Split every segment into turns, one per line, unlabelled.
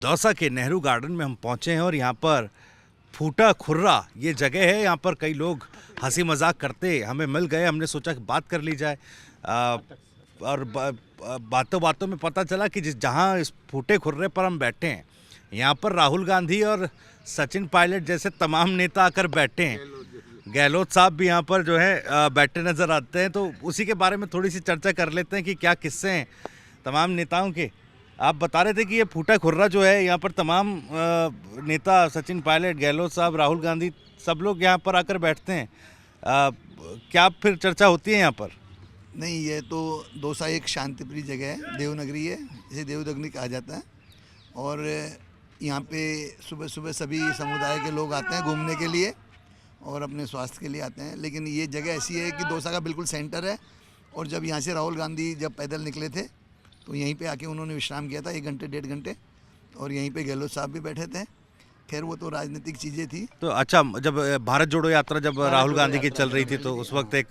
दौसा के नेहरू गार्डन में हम पहुंचे हैं और यहाँ पर फूटा खुर्रा ये जगह है। यहाँ पर कई लोग हंसी मजाक करते हमें मिल गए। हमने सोचा कि बात कर ली जाए और बातों बातों में पता चला कि जहाँ इस फूटे खुर्रे पर हम बैठे हैं यहाँ पर राहुल गांधी और सचिन पायलट जैसे तमाम नेता आकर बैठे हैं। गहलोत साहब भी यहाँ पर जो है बैठे नज़र आते हैं। तो उसी के बारे में थोड़ी सी चर्चा कर लेते हैं कि क्या किस्से हैं तमाम नेताओं के। आप बता रहे थे कि ये फूटा खुर्रा जो है यहाँ पर तमाम नेता सचिन पायलट, गहलोत साहब, राहुल गांधी सब लोग यहाँ पर आकर बैठते हैं। क्या फिर चर्चा होती है यहाँ पर?
नहीं, ये तो दौसा एक शांतिप्रिय जगह है, देवनगरी है, इसे देवनगरी कहा जाता है। और यहाँ पे सुबह सुबह सभी समुदाय के लोग आते हैं घूमने के लिए और अपने स्वास्थ्य के लिए आते हैं। लेकिन ये जगह ऐसी है कि दौसा का बिल्कुल सेंटर है। और जब यहाँ से राहुल गांधी जब पैदल निकले थे तो यहीं पे आके उन्होंने विश्राम किया था 1 घंटे 1.5 घंटे। और यहीं पे गहलोत साहब भी बैठे थे। खैर वो तो राजनीतिक चीज़ें थी।
तो अच्छा, जब भारत जोड़ो यात्रा जब राहुल गांधी की चल रही थी तो उस वक्त एक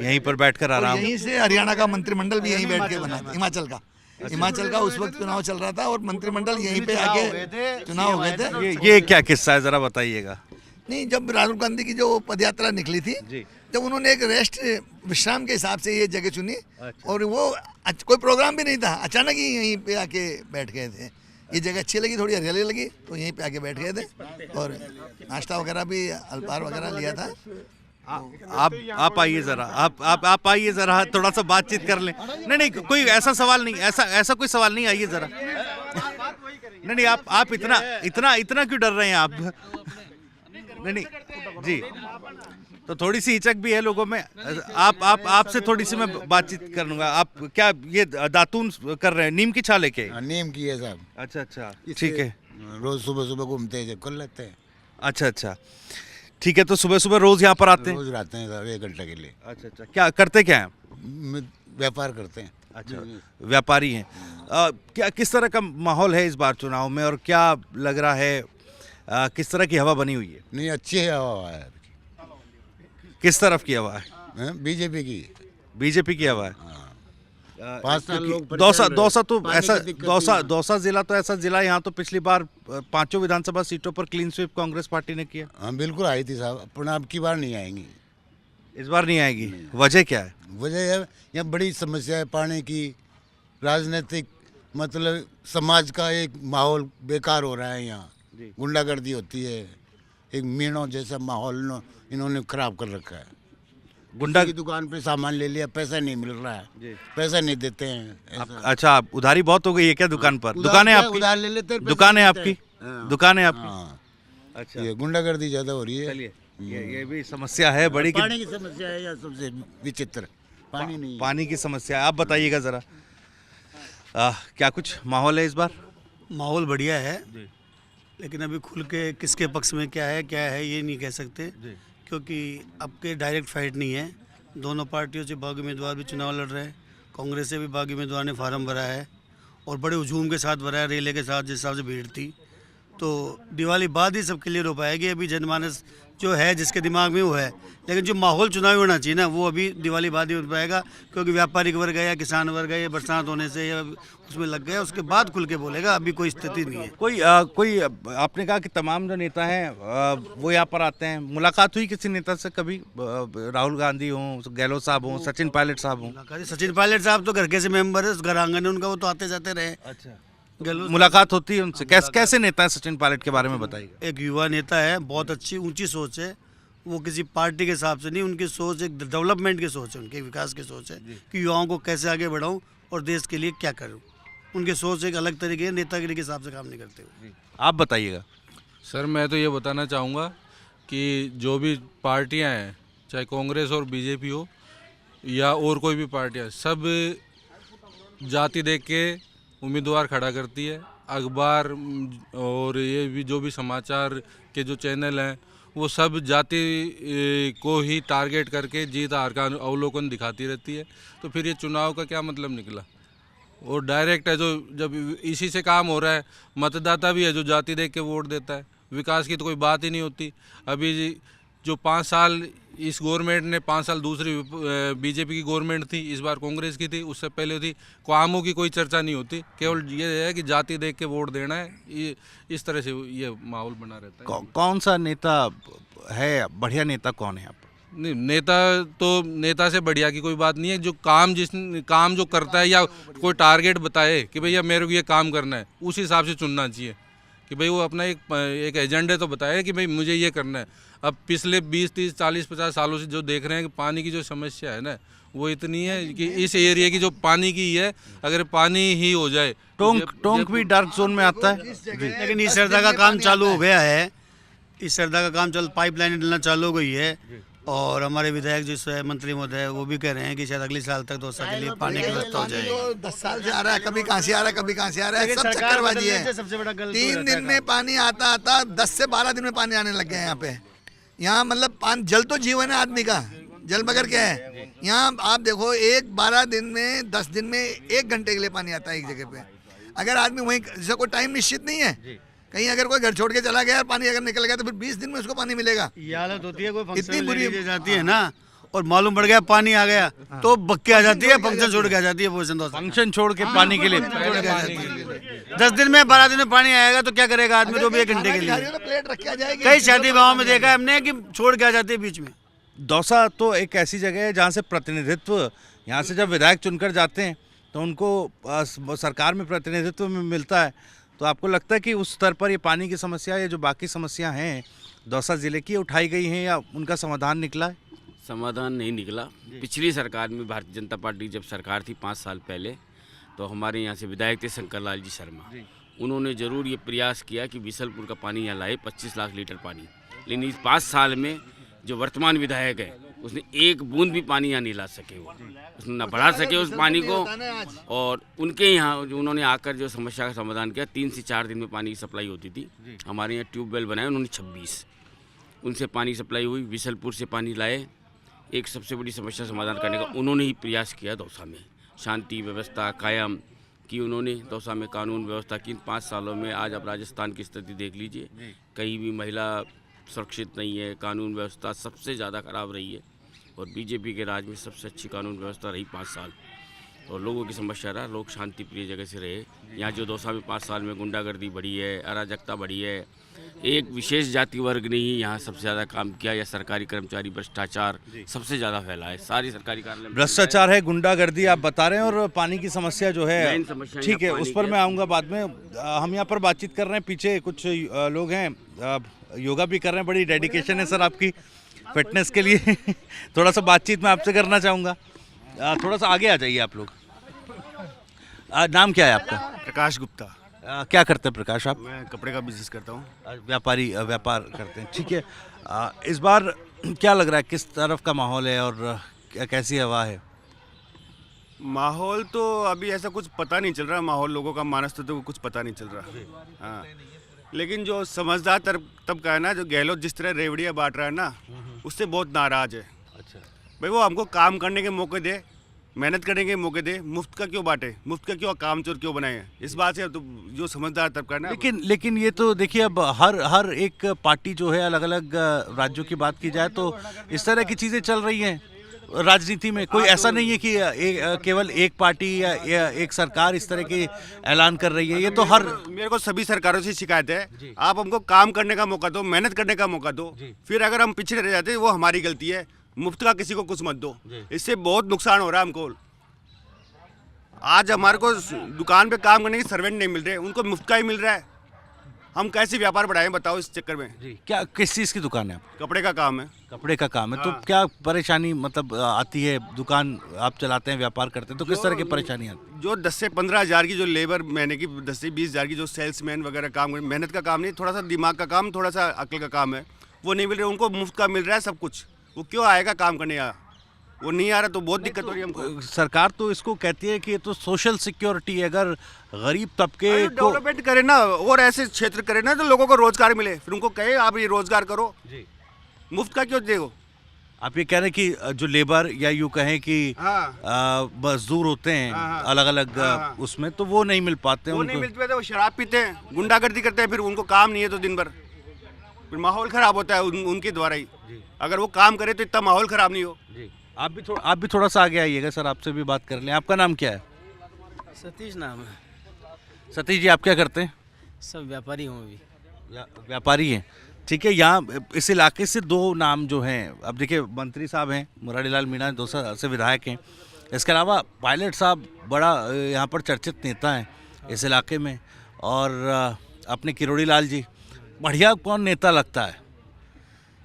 यहीं पर बैठकर आराम।
यहीं से हरियाणा का मंत्रिमंडल भी यहीं बैठ के बना था। हिमाचल का उस वक्त चुनाव चल रहा था और मंत्रिमंडल यहीं पे आके चुनाव हो गए थे।
ये क्या किस्सा है, जरा बताइएगा।
नहीं, जब राहुल गांधी की जो पदयात्रा निकली थी जब उन्होंने एक रेस्ट विश्राम के हिसाब से ये जगह चुनी। और वो कोई प्रोग्राम भी नहीं था, अचानक ही यहीं पे आके बैठ गए थे। ये जगह अच्छी लगी, थोड़ी हरियाली लगी तो यहीं पे आके बैठ गए थे। और नाश्ता वगैरह भी, अल्पाहार वगैरह लिया था।
आप आइए जरा, आप आइए जरा, थोड़ा सा बातचीत कर लें। नहीं, कोई ऐसा सवाल नहीं, ऐसा कोई सवाल नहीं, आइए जरा। नहीं, आप इतना क्यों डर रहे हैं आप? नहीं जी, तो थोड़ी सी हिचक भी है लोगों में। आपसे थोड़ी सी मैं बातचीत कर लूंगा। आप क्या ये दातून कर रहे हैं? नीम की छाल लेके?
नीम की है साहब।
अच्छा, ठीक है।
रोज सुबह सुबह घूमते हैं, कर लेते हैं।
अच्छा, ठीक है। तो सुबह सुबह रोज यहाँ पर आते हैं?
रोज आते हैं साहब 1 घंटे के लिए।
अच्छा, क्या करते क्या हैं?
व्यापार करते हैं।
अच्छा, व्यापारी हैं। क्या किस तरह का माहौल है इस बार चुनाव में और क्या लग रहा है, किस तरह की हवा बनी हुई है?
नहीं, अच्छी हवा है।
किस तरफ की हवा है? बीजेपी की हवा है।
5 साल लोग
दौसा तो ऐसा, दौसा जिला तो ऐसा जिला, यहाँ तो पिछली बार 5 विधानसभा सीटों पर क्लीन स्वीप कांग्रेस पार्टी ने किया।
हाँ बिल्कुल आई थी साहब, पर अब की बार नहीं आएंगी।
इस बार नहीं आएगी? वजह क्या है?
वजह है यहाँ बड़ी समस्या है पानी की, राजनीतिक मतलब समाज का एक माहौल बेकार हो रहा है। यहाँ गुंडागर्दी होती है, एक मीणों जैसा माहौल इन्होंने खराब कर रखा है। गुंडा की दुकान पे सामान ले लिया, पैसा नहीं मिल रहा है, पैसा नहीं देते हैं।
अच्छा, उधारी बहुत हो गई है क्या दुकान पर? दुकान है आपकी?
उधार ले लेते,
दुकान है आपकी? दुकान है आपकी? अच्छा,
ये गुंडागर्दी ज्यादा हो रही है।
चलिए, ये भी समस्या है बड़ी।
पानी की समस्या है या सबसे विचित्र पानी नहीं,
पानी की समस्या है। आप बताइएगा जरा, क्या कुछ माहौल है इस बार?
माहौल बढ़िया है, लेकिन अभी खुल के किसके पक्ष में क्या है ये नहीं कह सकते, क्योंकि अब के डायरेक्ट फाइट नहीं है। दोनों पार्टियों से बागी उम्मीदवार भी चुनाव लड़ रहे हैं। कांग्रेस से भी बागी उम्मीदवार ने फार्म भरा है और बड़े हुजूम के साथ भरा है, रेले के साथ, जिस हिसाब से भीड़ थी। तो दिवाली बाद ही सब क्लियर हो पाएगी। अभी जनमानस जो है जिसके दिमाग में वो है, लेकिन जो माहौल चुनावी होना चाहिए ना, वो अभी दिवाली बाद ही हो पाएगा। क्योंकि व्यापारिक वर्ग है या किसान वर्ग है, या बरसात होने से या उसमें लग गया, उसके बाद खुल के बोलेगा। अभी कोई स्थिति नहीं है।
कोई आपने कहा कि तमाम जो नेता हैं वो यहाँ पर आते हैं। मुलाकात हुई किसी नेता से कभी? राहुल गांधी हों, गहलोत साहब हों, सचिन पायलट साहब हों?
सचिन पायलट साहब तो घर के से मेंबर है, घर आंगन है उनका, वो तो आते जाते रहे।
अच्छा, मुलाकात होती है उनसे? कैसे नेता है सचिन पायलट के बारे में बताइए।
एक युवा नेता है, बहुत अच्छी ऊंची सोच है। वो किसी पार्टी के हिसाब से नहीं, उनकी सोच एक डेवलपमेंट की सोच है, उनके विकास की सोच है कि युवाओं को कैसे आगे बढ़ाऊं और देश के लिए क्या करूं। उनकी सोच एक अलग तरीके है, नेतागिरी के हिसाब से काम नहीं करते हुए।
आप बताइएगा।
सर, मैं तो ये बताना चाहूँगा कि जो भी पार्टियां हैं, चाहे कांग्रेस और बीजेपी हो या और कोई भी पार्टियां, सब जाति देख के उम्मीदवार खड़ा करती है। अखबार और ये भी जो भी समाचार के जो चैनल हैं, वो सब जाति को ही टारगेट करके जीत हार का अवलोकन दिखाती रहती है। तो फिर ये चुनाव का क्या मतलब निकला? और डायरेक्ट है, जो जब इसी से काम हो रहा है। मतदाता भी है जो जाति देख के वोट देता है, विकास की तो कोई बात ही नहीं होती। अभी जो 5 साल इस गवर्नमेंट ने 5 साल दूसरी बीजेपी की गवर्नमेंट थी, इस बार कांग्रेस की थी, उससे पहले थी। कामों की कोई चर्चा नहीं होती, केवल ये है कि जाति देख के वोट देना है। ये इस तरह से ये माहौल बना रहता है।
कौन सा नेता है बढ़िया नेता, कौन है आप?
नहीं, नेता से बढ़िया की कोई बात नहीं है। जो काम जो करता है या कोई टारगेट बताए कि भैया मेरे को ये काम करना है, उस हिसाब से चुनना चाहिए। कि भाई वो अपना एक एजेंडे तो बताए कि भाई मुझे ये करना है। अब पिछले 20, 30, 40, 50 सालों से जो देख रहे हैं कि पानी की जो समस्या है ना, वो इतनी है कि इस एरिया की जो पानी की है, अगर पानी ही हो जाए।
टोंक भी डार्क जोन में आता है।
लेकिन इस सरदा का काम चालू हो गया है, इस सरदा का काम पाइपलाइन डलना चालू हो गई है। और हमारे विधायक जो है मंत्री महोदय, वो भी कह रहे हैं कि शायद अगले साल तक दौसा के लिए पानी की व्यवस्था हो जाएगी।
10 साल से आ रहा है, कभी कहाँ से आ रहा है, कभी कहाँ से आ रहा है, सब चक्करबाजी है।
सबसे बड़ा गलत
3 दिन में पानी आता 10 से 12 दिन में पानी आने लग गया है यहाँ पे। यहाँ मतलब पानी, जल तो जीवन है आदमी का, जल बगैर क्या है। यहाँ आप देखो 12 दिन में 10 दिन में 1 घंटे के लिए पानी आता है एक जगह पे। अगर आदमी वहीं, जैसे कोई टाइम निश्चित नहीं है, कहीं अगर कोई घर छोड़ के चला गया, पानी अगर निकल गया तो फिर 20 दिन में उसको पानी मिलेगा।
ये हालत होती है, कोई फंक्शन
इतनी बुरी
दी जाती है ना, और मालूम पड़ गया पानी आ गया तो बक्के आ जाती है, फंक्शन छोड़ के आ जाती है।
फंक्शन छोड़ के पानी के लिए
10 दिन में 12 दिन में पानी आएगा तो क्या करेगा आदमी, तो भी 1 घंटे के लिए।
प्लेट रख के आ जाएगी।
कई शादी विवाहों में देखा है हमने कि छोड़ के आ जाती है बीच में।
दौसा तो एक ऐसी जगह है जहाँ से प्रतिनिधित्व, यहाँ से जब विधायक चुनकर जाते हैं तो उनको सरकार में प्रतिनिधित्व में मिलता है। तो आपको लगता है कि उस स्तर पर ये पानी की समस्या या जो बाकी समस्या हैं दौसा ज़िले की उठाई गई हैं या उनका समाधान निकला है?
समाधान नहीं निकला। पिछली सरकार में भारतीय जनता पार्टी जब सरकार थी 5 साल पहले, तो हमारे यहाँ से विधायक थे शंकर लाल जी शर्मा। उन्होंने ज़रूर ये प्रयास किया कि बिसलपुर का पानी यहाँ लाए, 25 लाख लीटर पानी। लेकिन इस 5 साल में जो वर्तमान विधायक है, उसने 1 बूंद भी पानी यहाँ नहीं ला सके। वो उसने ना बढ़ा सके उस पानी को। और उनके यहाँ जो उन्होंने आकर जो समस्या का समाधान किया, 3 से 4 दिन में पानी की सप्लाई होती थी। हमारे यहाँ ट्यूबवेल बनाए उन्होंने 26, उनसे पानी सप्लाई हुई। बिसलपुर से पानी लाए। एक सबसे बड़ी समस्या समाधान करने का उन्होंने ही प्रयास किया। दौसा में शांति व्यवस्था कायम की उन्होंने, दौसा में कानून व्यवस्था की। 5 सालों में आज आप राजस्थान की स्थिति देख लीजिए, कहीं भी महिला सुरक्षित नहीं है, कानून व्यवस्था सबसे ज़्यादा खराब रही है। और बीजेपी के राज में सबसे अच्छी कानून व्यवस्था रही 5 साल। और लोगों की समस्या रहा, लोग शांति प्रिय जगह से रहे। यहाँ जो दौसा में 5 साल में गुंडागर्दी बढ़ी है, अराजकता बढ़ी है, एक विशेष जाति वर्ग ने ही यहाँ सबसे ज़्यादा काम किया। या सरकारी कर्मचारी भ्रष्टाचार सबसे ज़्यादा फैला है। सारी सरकारी कार्यालय
भ्रष्टाचार है, गुंडागर्दी आप बता रहे हैं, और पानी की समस्या जो है,
मेन समस्या
ठीक है,
यहाँ
उस
पानी
पर
की
मैं आऊँगा बाद में। हम यहाँ पर बातचीत कर रहे हैं, पीछे कुछ लोग हैं योगा भी कर रहे हैं। बड़ी डेडिकेशन है सर आपकी फिटनेस के लिए। थोड़ा सा बातचीत मैं आपसे करना चाहूँगा, थोड़ा सा आगे आ जाइए आप लोग। नाम क्या है आपका?
प्रकाश गुप्ता।
क्या करते हैं प्रकाश आप?
मैं कपड़े का बिजनेस करता हूँ।
व्यापार करते हैं, ठीक है। इस बार क्या लग रहा है, किस तरफ का माहौल है और कैसी हवा है?
माहौल तो अभी ऐसा कुछ पता नहीं चल रहा, माहौल लोगों का मानस तो कुछ पता नहीं चल रहा। हाँ, लेकिन जो समझदार तबका है ना, जो गहलोत जिस तरह रेवड़ियाँ बांट रहा है ना, उससे बहुत नाराज है।
अच्छा
भाई वो हमको काम करने के मौके दे, मेहनत करने के मौके दे, मुफ्त का क्यों बांटे, मुफ्त का क्यों काम चोर क्यों बनाए। इस बात से तो जो समझदार तबका है ना,
लेकिन ये तो देखिए, अब हर एक पार्टी जो है, अलग अलग राज्यों की बात की जाए तो इस तरह की चीज़ें चल रही हैं राजनीति में। कोई ऐसा नहीं है कि केवल एक पार्टी या एक सरकार इस तरह के ऐलान कर रही है। ये तो हर,
मेरे को सभी सरकारों से शिकायत है, आप हमको काम करने का मौका दो, मेहनत करने का मौका दो। फिर अगर हम पीछे रह जाते हैं वो हमारी गलती है। मुफ्त का किसी को कुछ मत दो, इससे बहुत नुकसान हो रहा है हमको। आज हमारे को दुकान पे काम करने के सर्वेंट नहीं मिल रहे, उनको मुफ्त का ही मिल रहा है। हम कैसे व्यापार बढ़ाएं बताओ इस चक्कर में।
क्या किस चीज़ की दुकान है?
कपड़े का काम है।
कपड़े का काम है, तो क्या परेशानी मतलब आती है? दुकान आप चलाते हैं, व्यापार करते हैं, तो किस तरह की परेशानी आती है?
जो 10 से 15 हज़ार की जो लेबर महीने की, 10 से 20 हज़ार की जो सेल्समैन वगैरह काम, मेहनत का काम नहीं, थोड़ा सा दिमाग का काम, थोड़ा सा अक्ल का काम है, वो नहीं मिल रहा। उनको मुफ्त का मिल रहा है सब कुछ, वो क्यों आएगा काम करने? वो नहीं आ रहा तो बहुत दिक्कत हो रही है हमको।
सरकार तो इसको कहती है कि ये तो सोशल सिक्योरिटी है, अगर गरीब तबके को
डेवलपमेंट करे ना और ऐसे क्षेत्र करे ना तो लोगों को रोजगार मिले, फिर उनको कहे आप ये रोजगार करो। मुफ्त का क्यों देगो?
आप ये कह रहे हैं कि जो लेबर या यूँ कहें कि मजदूर होते हैं अलग अलग उसमें, तो वो नहीं मिल पाते हैं।
वो नहीं मिल पाते, वो शराब पीते हैं, गुंडागर्दी करते हैं, फिर उनको काम नहीं है तो दिन भर। फिर माहौल ख़राब होता है उनके द्वारा ही। अगर वो काम करे तो इतना माहौल ख़राब नहीं हो।
आप भी थोड़ा सा आगे आइएगा सर, आपसे भी बात कर लें। आपका नाम क्या है?
सतीश नाम है।
सतीश जी, आप क्या करते हैं?
सब व्यापारी हूँ अभी।
व्यापारी हैं, ठीक है। यहाँ इस इलाके से दो नाम जो हैं, अब देखिए मंत्री साहब हैं मुरारीलाल मीणा, 2 साल से विधायक हैं। इसके अलावा पायलट साहब बड़ा यहाँ पर चर्चित नेता हैं इस इलाके में, और अपने किरोड़ी लाल जी। बढ़िया कौन नेता लगता है?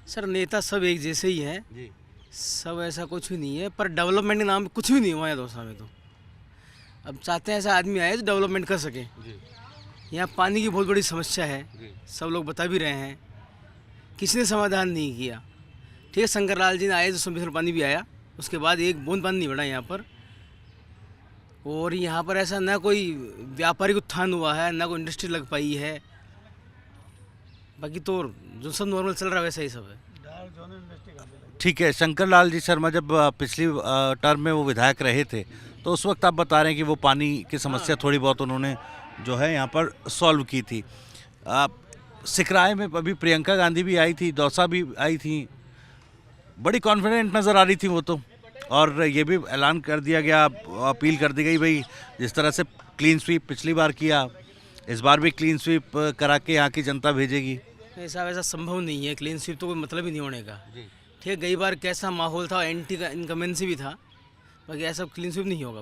सर नेता सब एक जैसे ही हैं, सब ऐसा कुछ भी नहीं है, पर डेवलपमेंट के नाम पे कुछ भी नहीं हुआ है दौसा में। तो अब चाहते हैं ऐसा आदमी आए जो डेवलपमेंट कर सके। यहाँ पानी की बहुत बड़ी समस्या है, सब लोग बता भी रहे हैं, किसी ने समाधान नहीं किया। ठीक है, शंकर लाल जी ने आए तो समुद्र पानी भी आया, उसके बाद एक बूंद पानी नहीं बढ़ा यहाँ पर। और यहाँ पर ऐसा ना कोई व्यापारिक उत्थान हुआ है, ना कोई इंडस्ट्री लग पाई है। बाकी तो जो सब नॉर्मल चल रहा है वैसा ही सब है।
ठीक है, शंकर लाल जी शर्मा जब पिछली टर्म में वो विधायक रहे थे, तो उस वक्त आप बता रहे हैं कि वो पानी की समस्या थोड़ी बहुत उन्होंने जो है यहाँ पर सॉल्व की थी। सिकराय में अभी प्रियंका गांधी भी आई थी, दौसा भी आई थी, बड़ी कॉन्फिडेंट नज़र आ रही थी वो तो। और ये भी ऐलान कर दिया गया, अपील कर दी गई, भाई जिस तरह से क्लीन स्वीप पिछली बार किया, इस बार भी क्लीन स्वीप करा के यहाँ की जनता भेजेगी।
ऐसा वैसा संभव नहीं है, क्लीन स्वीप तो कोई मतलब ही नहीं होने का। ठीक है, कई बार कैसा माहौल था, एंटी का इनकमेंसी भी था, बाकी ऐसा क्लीन स्वीप नहीं होगा।